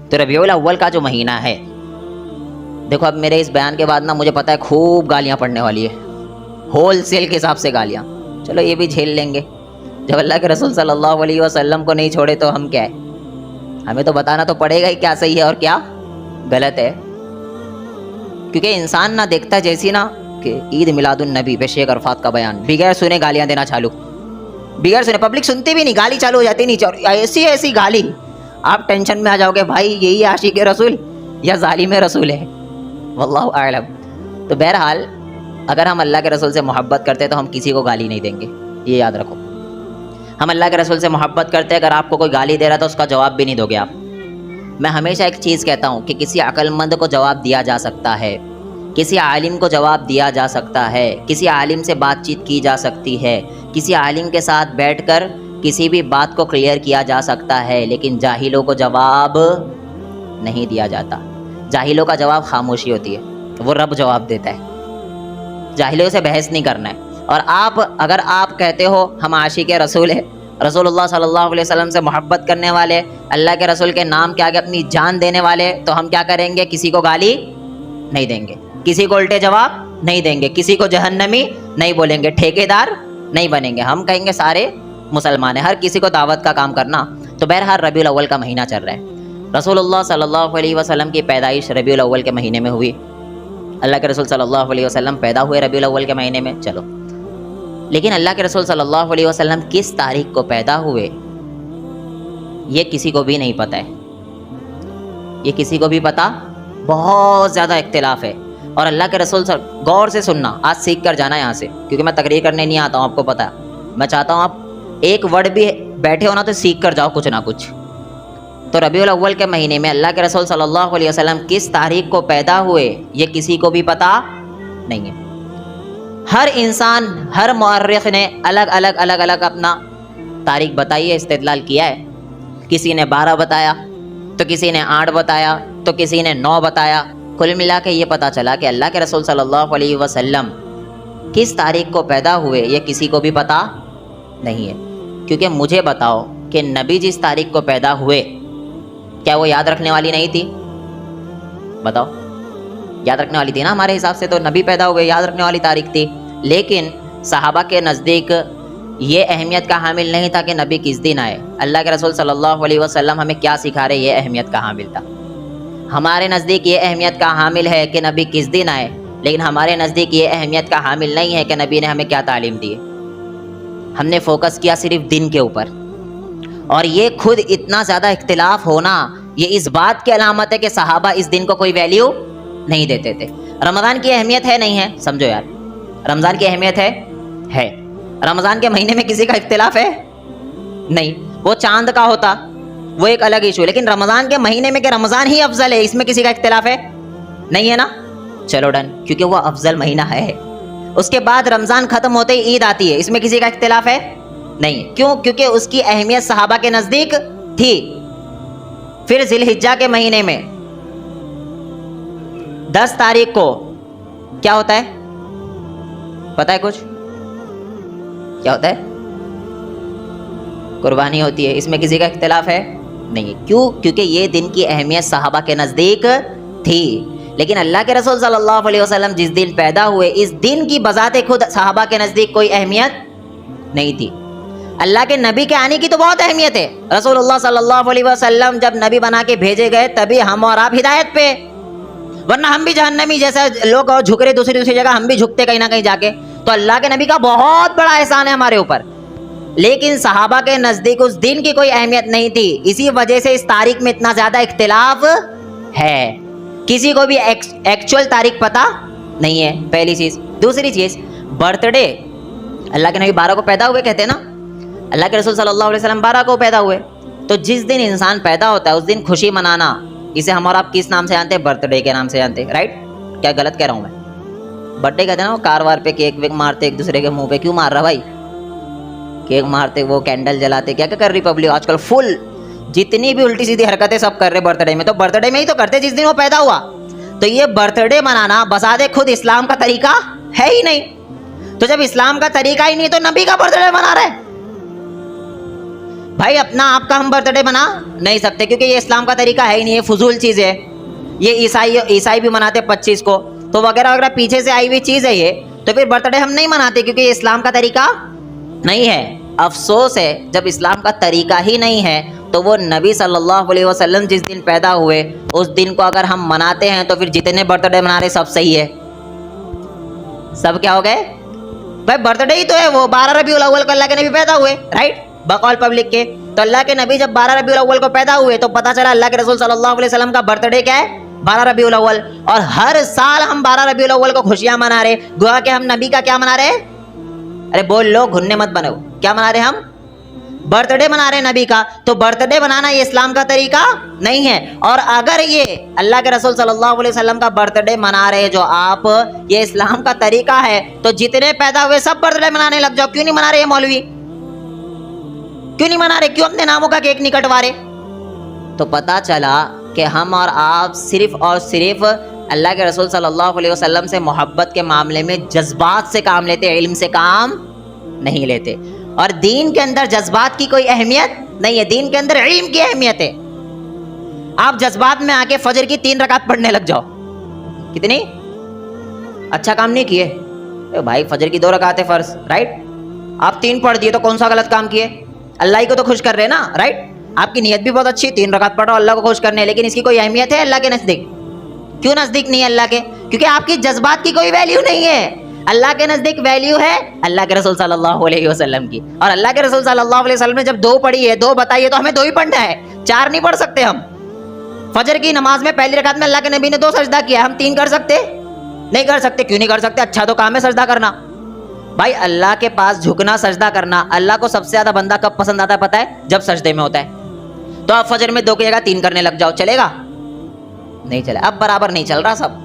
تو ربیع الاول کا جو مہینہ ہے، دیکھو اب میرے اس بیان کے بعد نا مجھے پتا ہے خوب گالیاں پڑنے والی ہے، ہول سیل کے حساب سے گالیاں، چلو یہ بھی جھیل لیں گے۔ جب اللہ کے رسول صلی اللہ علیہ وسلم کو نہیں چھوڑے تو ہم کیا ہے؟ ہمیں تو بتانا تو پڑے گا ہی کیا صحیح ہے اور کیا غلط ہے، کیونکہ انسان نہ دیکھتا جیسی نا کہ عید میلاد النبی پہ شیخ عرفات کا بیان، بغیر سنے گالیاں دینا چالو، بغیر سنے، پبلک سنتی بھی نہیں، گالی چالو ہو جاتی، نہیں ایسی ایسی گالی، آپ ٹینشن میں آ جاؤ گے بھائی یہی عاشق رسول یا ظالم رسول ہے، واللہ اعلم۔ تو بہرحال اگر ہم اللہ کے رسول سے محبت کرتے تو ہم کسی کو گالی نہیں دیں گے، یہ یاد رکھو۔ ہم اللہ کے رسول سے محبت کرتے، اگر آپ کو کوئی گالی دے رہا تو اس کا جواب بھی نہیں دو گے آپ۔ میں ہمیشہ ایک چیز کہتا ہوں کہ کسی عقل مند کو جواب دیا جا سکتا ہے، کسی عالم کو جواب دیا جا سکتا ہے، کسی عالم سے بات چیت کی جا سکتی ہے، کسی عالم کے ساتھ بیٹھ کر کسی بھی بات کو کلیئر کیا جا سکتا ہے، لیکن جاہلوں کو جواب نہیں دیا جاتا۔ جاہلوں کا جواب خاموشی ہوتی ہے، وہ رب جواب دیتا ہے، جاہلوں سے بحث نہیں کرنا ہے۔ اور اگر آپ کہتے ہو ہم عاشق رسول ہے، رسول اللہ صلی اللہ علیہ وسلم سے محبت کرنے والے، اللہ کے رسول کے نام کے آگے اپنی جان دینے والے، تو ہم کیا کریں گے؟ کسی کو گالی نہیں دیں گے، کسی کو الٹے جواب نہیں دیں گے، کسی کو جہنمی نہیں بولیں گے، ٹھیکیدار نہیں بنیں گے، ہم کہیں گے سارے مسلمان ہیں، ہر کسی کو دعوت کا کام کرنا۔ تو بہرحال ربیع الاول کا مہینہ چل رہا ہے، رسول اللہ صلی اللہ علیہ وسلم کی پیدائش ربیع الاول کے مہینے میں ہوئی، اللہ کے رسول صلی اللہ علیہ وسلم پیدا ہوئے ربیع الاول کے مہینے میں، چلو۔ لیکن اللہ کے رسول صلی اللہ علیہ وسلم کس تاریخ کو پیدا ہوئے یہ کسی کو بھی نہیں پتہ ہے، یہ کسی کو بھی پتہ، بہت زیادہ اختلاف ہے۔ اور اللہ کے رسول غور سے سننا، آج سیکھ کر جانا یہاں سے، کیونکہ میں تقریر کرنے نہیں آتا ہوں، آپ کو پتہ ہے، میں چاہتا ہوں آپ ایک ورڈ بھی بیٹھے ہونا تو سیکھ کر جاؤ کچھ نہ کچھ۔ تو ربیع الاول کے مہینے میں اللہ کے رسول صلی اللہ علیہ وسلم کس تاریخ کو پیدا ہوئے یہ کسی کو بھی پتہ نہیں ہے۔ ہر انسان، ہر مورخ نے الگ الگ اپنا تاریخ بتائی ہے، استدلال کیا ہے، کسی نے 12 بتایا تو کسی نے 8 بتایا تو کسی نے 9 بتایا، کل ملا کے یہ پتہ چلا کہ اللہ کے رسول صلی اللہ علیہ وسلم کس تاریخ کو پیدا ہوئے یہ کسی کو بھی پتہ نہیں ہے۔ کیونکہ مجھے بتاؤ کہ نبی جس تاریخ کو پیدا ہوئے کیا وہ یاد رکھنے والی نہیں تھی؟ بتاؤ، یاد رکھنے والی تھی نا، ہمارے حساب سے تو نبی پیدا ہوئے یاد رکھنے والی تاریخ تھی، لیکن صحابہ کے نزدیک یہ اہمیت کا حامل نہیں تھا کہ نبی کس دن آئے۔ اللہ کے رسول صلی اللہ علیہ وسلم ہمیں کیا سکھا رہے، یہ اہمیت کا حامل تھا۔ ہمارے نزدیک یہ اہمیت کا حامل ہے کہ نبی کس دن آئے، لیکن ہمارے نزدیک یہ اہمیت کا حامل نہیں ہے کہ نبی نے ہمیں کیا تعلیم دی ہے۔ ہم نے فوکس کیا صرف دن کے اوپر، اور یہ خود اتنا زیادہ اختلاف ہونا یہ اس بات کی علامت ہے کہ صحابہ اس دن کو کوئی ویلیو نہیں دیتے تھے۔ رمضان کی اہمیت ہے نہیں ہے؟ سمجھو یار، رمضان کی اہمیت ہے۔ رمضان کے مہینے میں کسی کا اختلاف ہے نہیں، وہ چاند کا ہوتا وہ ایک الگ ایشو، لیکن رمضان کے مہینے میں کہ رمضان ہی افضل ہے اس میں کسی کا اختلاف ہے نہیں ہے نا؟ چلو ڈن، کیونکہ وہ افضل مہینہ ہے۔ اس کے بعد رمضان ختم ہوتے ہی عید آتی ہے، اس میں کسی کا اختلاف ہے نہیں، کیوں؟ کیونکہ اس کی اہمیت صحابہ کے نزدیک تھی۔ پھر ذی الحجہ کے مہینے میں 10 تاریخ کو کیا ہوتا ہے؟ پتہ ہے کچھ؟ کیا ہوتا ہے؟ قربانی ہوتی ہے، اس میں کسی کا اختلاف ہے نہیں، کیوں؟ کیونکہ یہ دن کی اہمیت صحابہ کے نزدیک تھی، لیکن اللہ کے رسول صلی اللہ علیہ وسلم جس دن پیدا ہوئے اس دن کی بذات خود صحابہ کے نزدیک کوئی اہمیت نہیں تھی۔ اللہ کے نبی کے آنے کی تو بہت اہمیت ہے، رسول اللہ صلی اللہ علیہ وسلم جب نبی بنا کے بھیجے گئے تبھی ہم اور آپ ہدایت پہ، ورنہ ہم بھی جہنمی جیسا لوگ اور جھک رہے دوسری جگہ، ہم بھی جھکتے کہیں نہ کہیں جا کے۔ تو اللہ کے نبی کا بہت بڑا احسان ہے ہمارے اوپر، لیکن صحابہ کے نزدیک اس دن کی کوئی اہمیت نہیں تھی، اسی وجہ سے اس تاریخ میں اتنا زیادہ اختلاف ہے۔ کسی کو بھی ایکچوئل تاریخ پتہ نہیں ہے، پہلی چیز۔ دوسری چیز، برتھ ڈے، اللہ کے نبی 12 کو پیدا ہوئے کہتے ہیں نا، اللہ کے رسول صلی اللہ علیہ وسلم 12 کو پیدا ہوئے، تو جس دن انسان پیدا ہوتا ہے اس دن خوشی منانا، اسے ہم اور آپ کس نام سے جانتے ہیں؟ برتھ ڈے کے نام سے جانتے ہیں، رائٹ؟ کیا غلط کہہ رہا ہوں میں؟ برتھ ڈے کہتے ہیں نا، وہ کار وار پہ کیک ویک مارتے ایک دوسرے کے منہ پہ، کیوں مار رہا بھائی؟ کیک مارتے، وہ کینڈل جلاتے، کیا کیا کر رہی پبلک آج کل، فل جتنی بھی الٹی سیدھی حرکتیں سب کر رہے برتھ ڈے میں، تو برتھ ڈے میں ہی تو کرتے جس دن وہ پیدا ہوا۔ تو یہ برتھ ڈے منانا بذات خود اسلام کا طریقہ ہے ہی نہیں، تو جب اسلام کا طریقہ ہی نہیں تو نبی کا برتھ ڈے منا رہے، بھائی اپنا آپ کا ہم برتھ ڈے بنا نہیں سکتے کیونکہ یہ اسلام کا طریقہ ہے ہی نہیں, یہ فضول چیز ہے. یہ عیسائی بھی مناتے 25 کو, تو وغیرہ وغیرہ پیچھے سے آئی ہوئی چیز ہے یہ, تو پھر برتھ ڈے ہم نہیں مناتے کیونکہ یہ اسلام کا طریقہ نہیں ہے. افسوس ہے جب اسلام کا طریقہ ہی نہیں ہے تو وہ نبی صلی اللہ علیہ وسلم جس دن پیدا ہوئے اس دن کو اگر ہم مناتے ہیں تو پھر جتنے برتھ ڈے منا رہے سب صحیح ہے. سب کیا ہو گئے بھائی, برتھ ڈے ہی تو ہے وہ 12 ربیع الاول کو اللہ کے نبی پیدا ہوئے, رائٹ, بقول پبلک کے. تو اللہ کے نبی جب 12 ربیع الاول کو پیدا ہوئے تو پتہ چلا اللہ کے رسول صلی اللہ علیہ وسلم کا برتھ ڈے کیا ہے, 12 ربیع الاول. اور ہر سال ہم 12 ربیع الاول کو خوشیاں منا رہے, گویا کہ ہم نبی کا کیا منا رہے, ارے بول لو, گھننے مت بنو, کیا منا رہے ہم, برتھ ڈے منا رہے نبی کا. تو برتھ ڈے منانا یہ اسلام کا طریقہ نہیں ہے. اور اگر یہ اللہ کے رسول صلی اللہ علیہ وسلم کا برتھ ڈے منا رہے جو آپ, یہ اسلام کا طریقہ ہے, تو جتنے پیدا ہوئے سب برتھ ڈے منانے لگ جاؤ. کیوں نہیں منا رہے یہ مولوی, کیوں نہیں منا رہے, کیوں اپنے ناموں کا کیک نہیں کٹوا رہے؟ تو پتا چلا کہ ہم اور آپ صرف اور صرف اللہ کے رسول صلی اللہ علیہ وسلم سے محبت کے معاملے میں جذبات سے کام لیتے, علم سے کام نہیں لیتے. اور دین کے اندر جذبات کی کوئی اہمیت نہیں ہے, دین کے اندر علم کی اہمیت ہے. آپ جذبات میں آ کے فجر کی 3 رکعت پڑھنے لگ جاؤ, کتنی اچھا کام نہیں کیے بھائی, فجر کی 2 رکعتیں فرض, رائٹ, آپ 3 پڑھ دیے تو کون سا غلط کام کیے, اللہ ہی کو تو خوش کر رہے نا, رائٹ. آپ کی نیت بھی بہت اچھی, 3 رکعت پڑھو اللہ کو خوش کرنے, لیکن اس کی کوئی اہمیت ہے اللہ کے نزدیک؟ کیوں نزدیک نہیں ہے اللہ کے؟ کیونکہ آپ کی جذبات کی کوئی ویلیو نہیں ہے. اللہ کے نزدیک ویلیو ہے اللہ کے رسول صلی اللہ علیہ وسلم کی. اور اللہ کے رسول صلی اللہ علیہ وسلم نے جب 2 پڑھی ہے, 2 بتائی ہے, تو ہمیں 2 ہی پڑھنا ہے, 4 نہیں پڑھ سکتے ہم. فجر کی نماز میں پہلی رکعت میں اللہ کے نبی نے 2 سجدہ کیا, ہم 3 کر سکتے نہیں کر سکتے. کیوں نہیں کر سکتے؟ اچھا تو کام ہے سجدہ کرنا. بھائی اللہ کے پاس جھکنا, سجدہ کرنا, اللہ کو سب سے زیادہ بندہ کب پسند آتا ہے پتہ ہے؟ جب سجدے میں ہوتا ہے. تو آپ فجر میں 2 کی جگہ 3 کرنے لگ جاؤ, چلے گا؟ نہیں چلے, اب برابر نہیں چل رہا سب.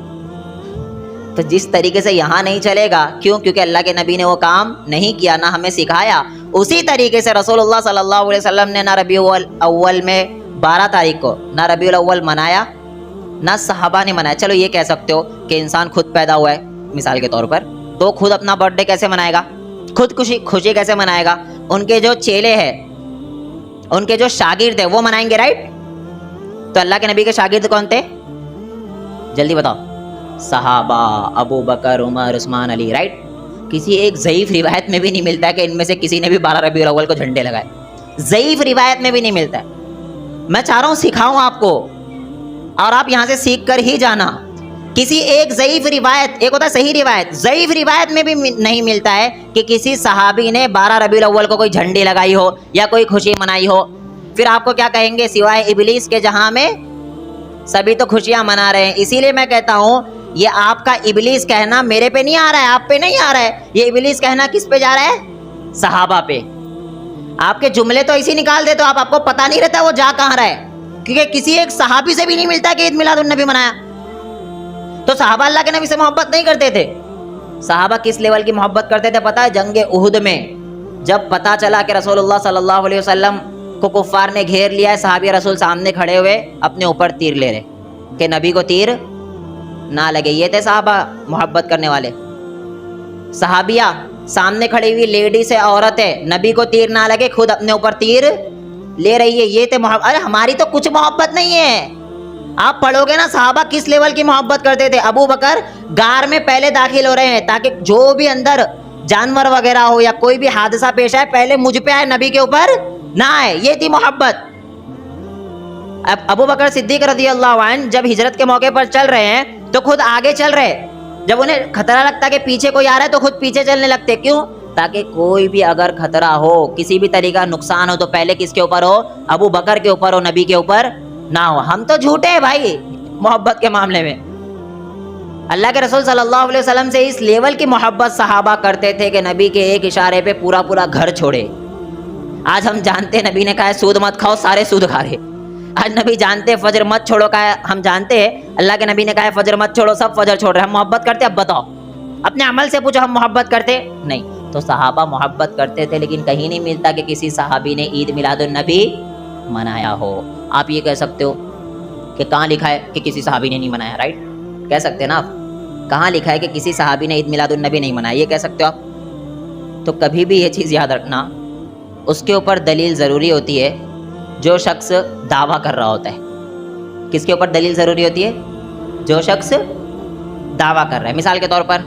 تو جس طریقے سے یہاں نہیں چلے گا, کیوں؟ کیونکہ اللہ کے نبی نے وہ کام نہیں کیا, نہ ہمیں سکھایا. اسی طریقے سے رسول اللہ صلی اللہ علیہ وسلم نے نہ ربیع الاول میں 12 تاریخ کو نہ ربیع الاول منایا, نہ صحابہ نے منایا. چلو یہ کہہ سکتے ہو کہ انسان خود پیدا ہوا ہے مثال کے طور پر, تو خود اپنا برتھ ڈے کیسے منائے گا, خود خوشی کیسے منائے گا؟ ان کے جو چیلے ہیں, ان کے جو شاگرد ہیں وہ منائیں گے, رائٹ. تو اللہ کے نبی کے شاگرد کون تھے, جلدی بتاؤ؟ صحابہ, ابو بکر, عمر, عثمان, علی, رائٹ. کسی ایک ضعیف روایت میں بھی نہیں ملتا ہے کہ ان میں سے کسی نے بھی 12 ربیع الاول کو جھنڈے لگائے, ضعیف روایت میں بھی نہیں ملتا ہے. میں چاہ رہا ہوں سکھاؤں آپ کو, اور آپ یہاں سے سیکھ کر ہی جانا. کسی ایک ضعیف روایت, ایک ہوتا ہے صحیح روایت, ضعیف روایت میں بھی نہیں ملتا ہے کہ کسی صحابی نے 12 ربیع الاول کو کوئی جھنڈی لگائی ہو یا کوئی خوشی منائی ہو. پھر آپ کو کیا کہیں گے, سوائے ابلیس کے جہاں میں سبھی تو خوشیاں منا رہے ہیں. اسی لیے میں کہتا ہوں یہ آپ کا ابلیس کہنا میرے پہ نہیں آ رہا ہے, آپ پہ نہیں آ رہا ہے, یہ ابلیس کہنا کس پہ جا رہا ہے, صحابہ پہ. آپ کے جملے تو ایسی نکال دے تو آپ کو پتہ نہیں رہتا وہ جا کہاں رہا ہے, کیونکہ کسی ایک صحابی سے بھی نہیں ملتا کہ عید میلاد النبی منایا. تو صحابہ اللہ کے نبی سے محبت نہیں کرتے تھے. صحابہ کس لیول کی محبت کرتے تھے پتہ ہے؟ جنگ احد میں جب پتہ چلا کہ رسول اللہ صلی اللہ علیہ وسلم کو کفار نے گھیر لیا ہے, صحابی رسول سامنے کھڑے ہوئے اپنے اوپر تیر لے رہے کہ نبی کو تیر نہ لگے. یہ تھے صحابہ محبت کرنے والے. صحابیہ سامنے کھڑی ہوئی لیڈیز ہے, عورت ہے, نبی کو تیر نہ لگے, خود اپنے اوپر تیر لے رہی ہے. یہ تھے محبت. ارے ہماری تو کچھ محبت نہیں ہے. آپ پڑھو گے نا صحابہ کس لیول کی محبت کرتے تھے. ابو بکر غار میں پہلے داخل ہو رہے ہیں تاکہ جو بھی اندر جانور وغیرہ ہو یا کوئی بھی حادثہ پیش آئے پہلے مجھ پہ آئے, نبی کے اوپر نہ آئے. یہ تھی محبت. اب ابو بکر صدیق رضی اللہ عنہ جب ہجرت کے موقع پر چل رہے ہیں تو خود آگے چل رہے. جب انہیں خطرہ لگتا کہ پیچھے کوئی آ رہا ہے تو خود پیچھے چلنے لگتے. کیوں؟ تاکہ کوئی بھی اگر خطرہ ہو, کسی بھی طریقہ نقصان ہو تو پہلے کس کے اوپر ہو, ابو بکر کے اوپر ہو, نبی کے اوپر نہ ہو. ہم تو جھوٹے ہیں بھائی محبت کے معاملے میں. اللہ کے رسول صلی اللہ علیہ وسلم سے اس لیول کی محبت صحابہ کرتے تھے کہ نبی کے ایک اشارے پہ پورا پورا گھر چھوڑے. آج ہم جانتے نبی نے کہا ہے سود مت کھاؤ, سارے سود کھا رہے. آج نبی جانتے فجر مت چھوڑو کا ہے, ہم جانتے ہیں اللہ کے نبی نے کہا ہے فجر مت چھوڑو, سب فجر چھوڑ رہے. ہم محبت کرتے؟ اب بتاؤ اپنے عمل سے پوچھو, ہم محبت کرتے نہیں. تو صحابہ محبت کرتے تھے, لیکن کہیں نہیں ملتا کہ کسی صحابی نے عید میلاد النبی منایا ہو. آپ یہ کہہ سکتے ہو کہ کہاں لکھا ہے کہ کسی صحابی نے نہیں منایا, رائٹ, کہہ سکتے ہیں نا آپ. کہاں لکھا ہے کہ کسی صحابی نے عید میلاد النبی نہیں منایا, یہ کہہ سکتے ہو آپ. تو کبھی بھی یہ چیز یاد رکھنا, اس کے اوپر دلیل ضروری ہوتی ہے جو شخص دعویٰ کر رہا ہوتا ہے. کس کے اوپر دلیل ضروری ہوتی ہے؟ جو شخص دعویٰ کر رہا ہے. مثال کے طور پر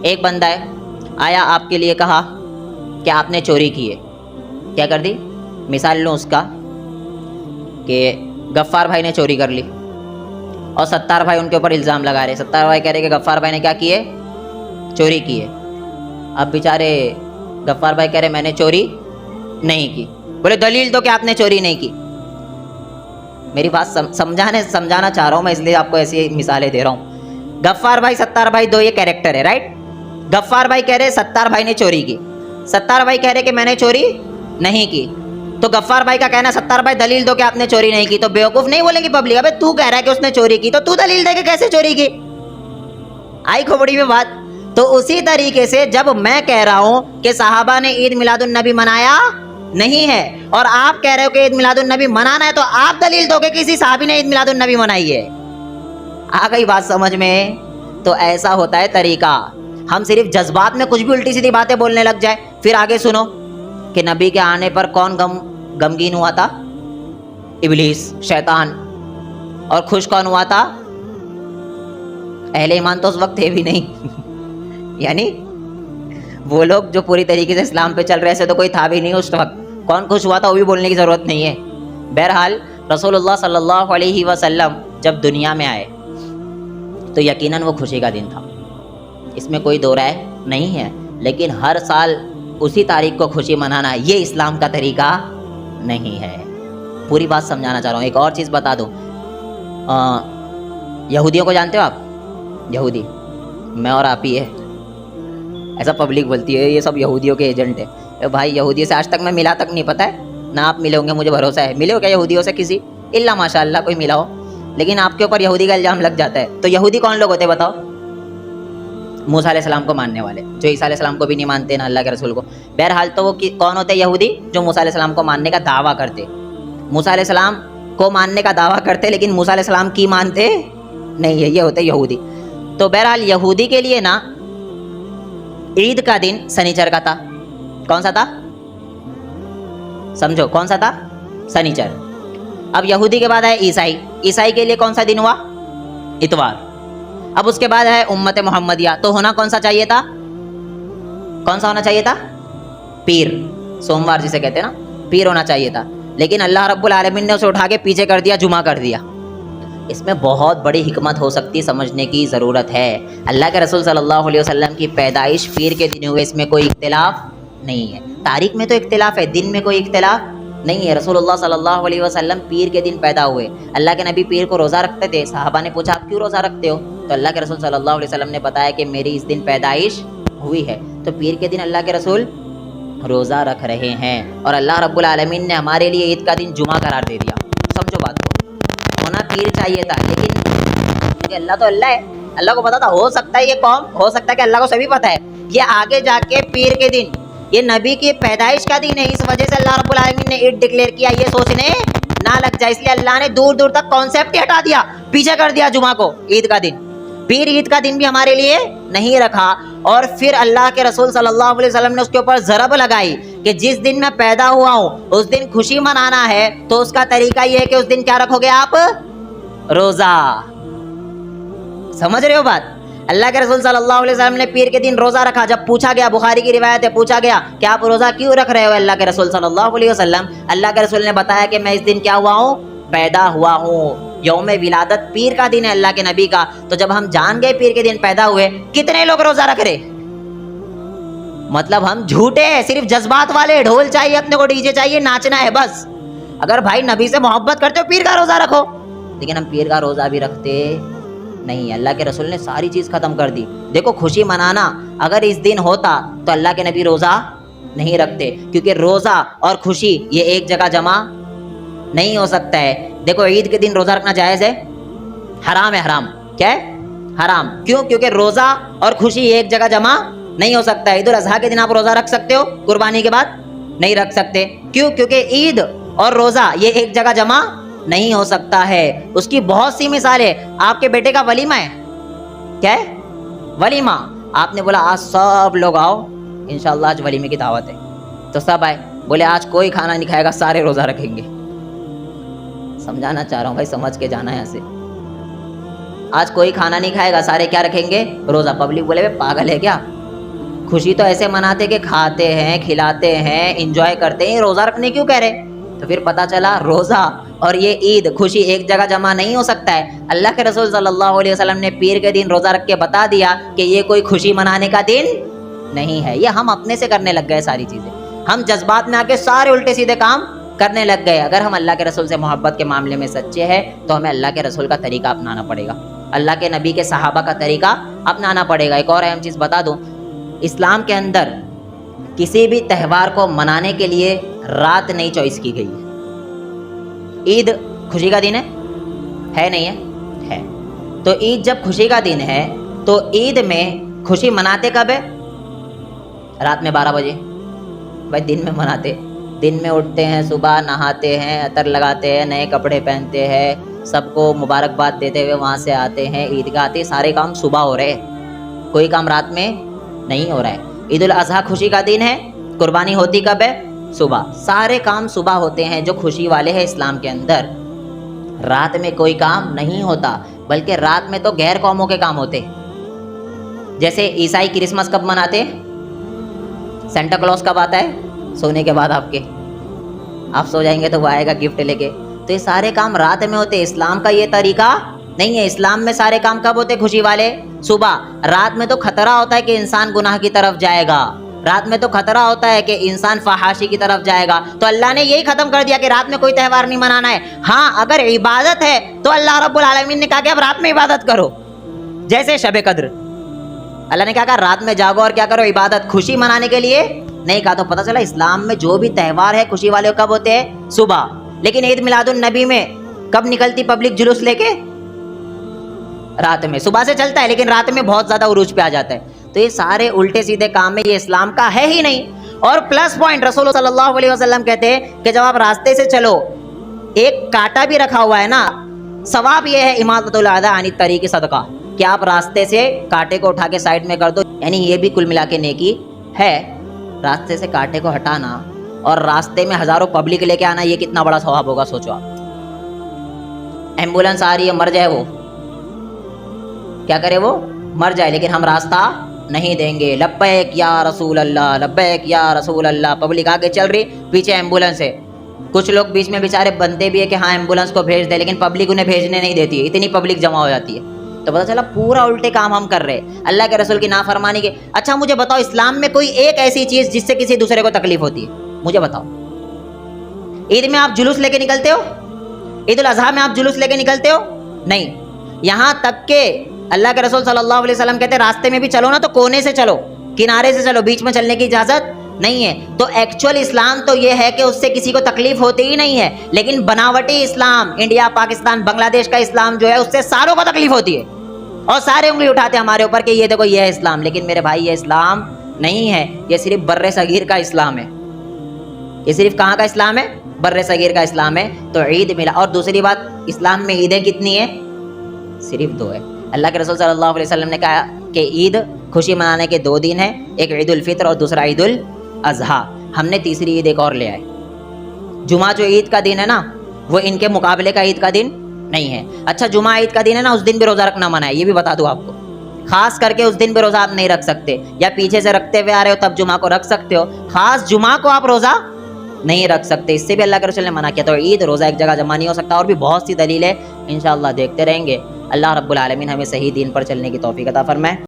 ایک بندہ ہے، آیا آپ کے لیے کہا کہ آپ نے چوری کی ہے. کیا کر دی؟ مثال لوں اس کا کہ غفار بھائی نے چوری کر لی اور ستار بھائی ان کے اوپر الزام لگا رہے. ستار بھائی کہہ رہے کہ غفار بھائی نے کیا کی ہے؟ چوری کی ہے. اب بیچارے غفار بھائی کہہ رہے میں نے چوری نہیں کی. بولے دلیل تو کہ آپ نے چوری نہیں کی. میری بات سمجھانا چاہ رہا ہوں میں، اس لیے آپ کو ایسی مثالیں دے رہا ہوں. غفار بھائی ستار بھائی دو یہ کیریکٹر ہے، رائٹ؟ غفار بھائی کہہ رہے ستار بھائی نے چوری کی، ستار بھائی کہہ رہے کہ میں نے چوری نہیں کی. تو غفار بھائی کا کہنا ستار بھائی دلیل دو کہ آپ نے چوری نہیں کی. تو بیوقوف نہیں بولیں گی پبلک ابے تو کہہ رہا ہے کہ اس نے چوری کی تو تو دلیل دے کہ کیسے چوری کی. آئی کھوپڑی میں بات؟ تو اسی طریقے سے جب میں کہہ رہا ہوں کہ صحابہ نے عید میلاد النبی منایا نہیں ہے اور آپ کہہ رہے ہو کہ عید میلاد النبی منانا ہے، تو آپ دلیل دو کہ کسی صحابی نے عید میلاد النبی منائی ہے. آ گئی بات سمجھ میں؟ تو ایسا ہوتا ہے طریقہ. ہم صرف جذبات میں کچھ بھی الٹی سیدھی باتیں بولنے لگ جائے. پھر آگے سنو کہ نبی کے آنے پر کون غمگین ہوا تھا؟ ابلیس، شیطان. اور خوش کون ہوا تھا؟ اہل ایمان تو اس وقت تھے بھی نہیں یعنی وہ لوگ جو پوری طریقے سے اسلام پہ چل رہے تھے تو کوئی تھا بھی نہیں اس وقت. کون خوش ہوا تھا وہ بھی بولنے کی ضرورت نہیں ہے. بہرحال رسول اللہ صلی اللہ علیہ وسلم جب دنیا میں آئے تو یقیناً وہ خوشی کا دن تھا، اس میں کوئی دو رائے نہیں ہے. لیکن ہر سال اسی تاریخ کو خوشی منانا یہ اسلام کا طریقہ نہیں ہے. پوری بات سمجھانا چاہ رہا ہوں. ایک اور چیز بتا دوں، یہودیوں کو جانتے ہو آپ؟ یہودی میں اور آپ ہی ہے، ایسا پبلک بولتی ہے یہ سب یہودیوں کے ایجنٹ ہے. بھائی یہودیوں سے آج تک میں ملا تک نہیں، پتہ ہے نہ آپ ملے ہوں گے، مجھے بھروسہ ہے. ملے ہو کیا یہودیوں سے کسی؟ الا ماشاء اللہ کوئی ملا ہو. لیکن آپ کے اوپر یہودی کا الزام لگ جاتا ہے. تو یہودی کون لوگ ہوتے بتاؤ؟ موسیٰ علیہ السلام کو ماننے والے، جو عیسیٰ علیہ السلام کو بھی نہیں مانتے نہ اللہ کے رسول کو. بہرحال تو وہ کون ہوتے؟ یہودی جو موسیٰ علیہ السلام کو ماننے کا دعویٰ کرتے. موسیٰ علیہ السلام کو ماننے کا دعویٰ کرتے لیکن موسیٰ علیہ السلام کی مانتے نہیں ہے، یہ ہوتے یہودی. تو بہرحال یہودی کے لیے نا عید کا دن سنیچر کا تھا. کون سا تھا؟ سمجھو کون سا تھا؟ سنیچر. اب یہودی کے بعد ہے عیسائی. عیسائی کے لیے کون سا دن ہوا؟ اتوار. اب اس کے بعد ہے امت محمدیہ. تو ہونا کون سا چاہیے تھا؟ کون سا ہونا چاہیے تھا؟ پیر، سوموار جسے کہتے ہیں نا، پیر ہونا چاہیے تھا. لیکن اللہ رب العالمین نے اسے اٹھا کے پیچھے کر دیا، جمعہ کر دیا. اس میں بہت بڑی حکمت ہو سکتی، سمجھنے کی ضرورت ہے. اللہ کے رسول صلی اللہ علیہ وسلم کی پیدائش پیر کے دن ہوئے، اس میں کوئی اختلاف نہیں ہے. تاریخ میں تو اختلاف ہے، دن میں کوئی اختلاف نہیں ہے. رسول اللہ صلی اللہ علیہ وسلم پیر کے دن پیدا ہوئے. اللہ کے نبی پیر کو روزہ رکھتے تھے. صحابہ نے پوچھا آپ کیوں روزہ رکھتے ہو؟ تو اللہ کے رسول صلی اللہ علیہ وسلم نے بتایا کہ میری اس دن پیدائش ہوئی ہے. تو پیر کے دن اللہ کے رسول روزہ رکھ رہے ہیں اور اللہ رب العالمین نے ہمارے لیے عید کا دن جمعہ قرار دے دیا. سمجھو بات کو. ہونا پیر چاہیے تھا لیکن کیونکہ اللہ تو اللہ ہے، اللہ کو پتا تھا. ہو سکتا ہے یہ قوم، ہو سکتا ہے کہ اللہ کو سبھی پتہ ہے یہ آگے جا کے پیر کے دن یہ نبی کی پیدائش کا دن ہے، اس وجہ سے اللہ رب العالمین نے عید ڈکلیئر کیا، یہ سوچنے نہ لگ جائے. اس لیے اللہ نے دور دور تک کانسیپٹ ہی ہٹا دیا، پیچھے کر دیا جمعہ کو، عید کا دن. پیر عید کا دن بھی ہمارے لیے نہیں رکھا. اور پھر اللہ کے رسول صلی اللہ علیہ وسلم نے اس کے اوپر ضرب لگائی کہ جس دن میں پیدا ہوا ہوں اس دن خوشی منانا ہے تو اس کا طریقہ یہ ہے کہ اس دن کیا رکھو گے آپ؟ روزہ. سمجھ رہے ہو بات؟ اللہ کے رسول صلی اللہ علیہ وسلم نے پیر کے دن روزہ رکھا. جب پوچھا گیا، بخاری کی روایت ہے، پوچھا گیا کہ آپ روزہ کیوں رکھ رہے ہو اللہ کے رسول صلی اللہ علیہ وسلم؟ اللہ کے رسول نے بتایا کہ میں اس دن کیا ہوا ہوں؟ پیدا ہوا ہوں. یوم ولادت پیر کا دن ہے اللہ کے نبی کا. تو جب ہم جان گئے پیر کے دن پیدا ہوئے، کتنے لوگ روزہ رکھ رہے؟ مطلب ہم جھوٹے ہیں، صرف جذبات والے. ڈھول چاہیے اپنے کو، ڈی جے چاہیے، ناچنا ہے بس. اگر بھائی نبی سے محبت کرتے ہو پیر کا روزہ رکھو. لیکن ہم پیر کا روزہ بھی رکھتے نہیں. اللہ کے رسول نے ساری چیز ختم کر دی. دیکھو خوشی منانا اگر اس دن ہوتا تو اللہ کے نبی روزہ نہیں رکھتے، کیونکہ روزہ اور خوشی یہ ایک جگہ جمع نہیں ہو سکتا ہے. دیکھو عید کے دن روزہ رکھنا جائز ہے؟ حرام ہے. حرام کیا ہے؟ حرام. کیوں؟ کیونکہ روزہ اور خوشی ایک جگہ جمع نہیں ہو سکتا ہے. عید الاضحیٰ کے دن آپ روزہ رکھ سکتے ہو، قربانی کے بعد نہیں رکھ سکتے. کیوں؟ کیونکہ عید اور روزہ یہ ایک جگہ جمع نہیں ہو سکتا ہے. اس کی بہت سی مثالیں. آپ کے بیٹے کا ولیمہ ہے، کیا ہے؟ ولیمہ. آپ نے بولا آج سب لوگ آؤ، انشاءاللہ آج ولیمے کی دعوت ہے، تو سب آئے. بولے آج کوئی کھانا نہیں کھائے گا، سارے روزہ رکھیں گے. سمجھانا چاہ رہا ہوں بھائی، سمجھ کے جانا ہے یہاں سے. آج کوئی کھانا نہیں کھائے گا، سارے کیا رکھیں گے؟ روزہ. پبلک بولے پاگل ہے کیا؟ خوشی تو ایسے مناتے کہ کھاتے ہیں، کھلاتے ہیں، انجوائے کرتے ہیں، روزہ رکھنے کیوں کہہ رہے؟ تو پھر پتہ چلا روزہ اور یہ عید، خوشی ایک جگہ جمع نہیں ہو سکتا ہے. اللہ کے رسول صلی اللہ علیہ وسلم نے پیر کے دن روزہ رکھ کے بتا دیا کہ یہ کوئی خوشی منانے کا دن نہیں ہے. یہ ہم اپنے سے کرنے لگ گئے ساری چیزیں. ہم جذبات میں آ کے سارے الٹے سیدھے کام کرنے لگ گئے. اگر ہم اللہ کے رسول سے محبت کے معاملے میں سچے ہیں تو ہمیں اللہ کے رسول کا طریقہ اپنانا پڑے گا، اللہ کے نبی کے صحابہ کا طریقہ اپنانا پڑے گا. ایک اور اہم چیز بتا دوں، اسلام کے اندر کسی بھی تہوار کو منانے کے لیے رات نہیں چوائس کی گئی ہے. عید خوشی کا دن ہے نہیں ہے؟ ہے. تو عید جب خوشی کا دن ہے تو عید میں خوشی مناتے کب ہے؟ رات میں 12 بجے. بھائی دن میں مناتے، دن میں اٹھتے ہیں، صبح نہاتے ہیں، عطر لگاتے ہیں، نئے کپڑے پہنتے ہیں، سب کو مبارکباد دیتے ہوئے وہاں سے آتے ہیں، عیدگاہ آتے. سارے کام صبح ہو رہے ہیں، کوئی کام رات میں نہیں ہو رہا ہے. عید الاضحیٰ خوشی کا دن ہے، قربانی ہوتی کب ہے؟ صبح. سارے کام صبح ہوتے ہیں جو خوشی والے ہیں اسلام کے اندر. رات میں کوئی کام نہیں ہوتا، بلکہ رات میں تو غیر قوموں کے کام ہوتے. جیسے عیسائی کرسمس کب مناتے؟ سینٹا کلوز کب آتا ہے؟ سونے کے بعد آپ سو جائیں گے تو وہ آئے گا گفٹ لے کے. تو یہ سارے کام رات میں ہوتے. اسلام کا یہ طریقہ نہیں ہے. اسلام میں سارے کام کب ہوتے خوشی والے؟ صبح. رات میں تو خطرہ ہوتا ہے کہ انسان گناہ کی طرف جائے گا، رات میں تو خطرہ ہوتا ہے کہ انسان فحاشی کی طرف جائے گا. تو اللہ نے یہی ختم کر دیا کہ رات میں کوئی تہوار نہیں منانا ہے. ہاں اگر عبادت ہے تو اللہ رب العالمین نے کہا کہ اب رات میں عبادت کرو. جیسے شب قدر، اللہ نے کہا رات میں جاگو اور کیا کرو؟ عبادت. خوشی منانے کے لیے نہیں کہا. تو پتہ چلا اسلام میں جو بھی تہوار ہے خوشی والے کب ہوتے ہیں؟ صبح. لیکن عید میلاد النبی میں کب نکلتی پبلک جلوس لے کے؟ رات میں. صبح سے چلتا ہے لیکن رات میں بہت زیادہ عروج پہ آ جاتا ہے. تو یہ سارے الٹے سیدھے کام میں یہ اسلام کا ہے ہی نہیں. اور پلس پوائنٹ رسول صلی اللہ علیہ وسلم کہتے ہیں کہ جب آپ راستے سے چلو، ایک کانٹا بھی رکھا ہوا ہے نا، ثواب یہ ہے اماطۃ الاذی عن الطریق صدقہ، کہ آپ راستے سے کانٹے کو اٹھا کے سائڈ میں کر دو. یعنی یہ بھی کل ملا کے نیکی ہے. راستے سے کانٹے کو ہٹانا اور راستے میں ہزاروں پبلک لے کے آنا، یہ کتنا بڑا ثواب ہوگا سوچو آپ. ایمبولینس آ رہی ہے، مر جائے وہ، کیا کرے وہ؟ مر جائے، لیکن ہم راستہ نہیں دیں گے. لبیک یا رسول اللہ، لبیک یا رسول اللہ. پبلک آگے چل رہی، پیچھے ایمبولینس ہے. کچھ لوگ بیچ میں بیچارے بنتے بھی ہے کہ ہاں ایمبولینس کو بھیج دے، لیکن پبلک انہیں بھیجنے نہیں دیتی ہے، اتنی پبلک جمع ہو جاتی ہے. تو پتہ چلا پورا الٹے کام ہم کر رہے ہیں، اللہ کے رسول کی نافرمانی کے. اچھا مجھے بتاؤ، اسلام میں کوئی ایک ایسی چیز جس سے کسی دوسرے کو تکلیف ہوتی ہے؟ مجھے بتاؤ. عید میں آپ جلوس لے کے نکلتے ہو؟ عید الاضحیٰ میں آپ جلوس لے کے نکلتے ہو؟ نہیں. یہاں تک کہ اللہ کے رسول صلی اللہ علیہ وسلم کہتے ہیں راستے میں بھی چلو نا تو کونے سے چلو، کنارے سے چلو، بیچ میں چلنے کی اجازت نہیں ہے. تو ایکچوئل اسلام تو یہ ہے کہ اس سے کسی کو تکلیف ہوتی ہی نہیں ہے. لیکن بناوٹی اسلام، انڈیا، پاکستان، بنگلہ دیش کا اسلام جو ہے اس سے ساروں کو تکلیف ہوتی ہے اور سارے انگلی اٹھاتے ہیں ہمارے اوپر کہ یہ دیکھو یہ ہے اسلام. لیکن میرے بھائی یہ اسلام نہیں ہے، یہ صرف بر صغیر کا اسلام ہے. یہ صرف کہاں کا اسلام ہے؟ بر صغیر کا اسلام ہے. تو عید ملا. اور دوسری بات، اسلام میں عیدیں کتنی ہیں؟ صرف 2 ہے. اللہ کے رسول صلی اللہ علیہ وسلم نے کہا کہ عید خوشی منانے کے 2 دن ہیں، ایک عید الفطر اور دوسرا عید الاضحیٰ. ہم نے تیسری عید ایک اور لے آئے. جمعہ جو عید کا دن ہے نا، وہ ان کے مقابلے کا عید کا دن نہیں ہے. اچھا جمعہ عید کا دن ہے نا، اس دن بھی روزہ رکھنا منع ہے، یہ بھی بتا دوں آپ کو. خاص کر کے اس دن بھی روزہ آپ نہیں رکھ سکتے، یا پیچھے سے رکھتے ہوئے آ رہے ہو تب جمعہ کو رکھ سکتے ہو. خاص جمعہ کو آپ روزہ نہیں رکھ سکتے، اس سے بھی اللہ کے رسول نے منع کیا. تو عید روزہ ایک جگہ جمع نہیں ہو سکتا. اور بھی بہت سی دلیل ہے، انشاءاللہ دیکھتے رہیں گے. اللہ رب العالمین ہمیں صحیح دین پر چلنے کی توفیق عطا فرمائے.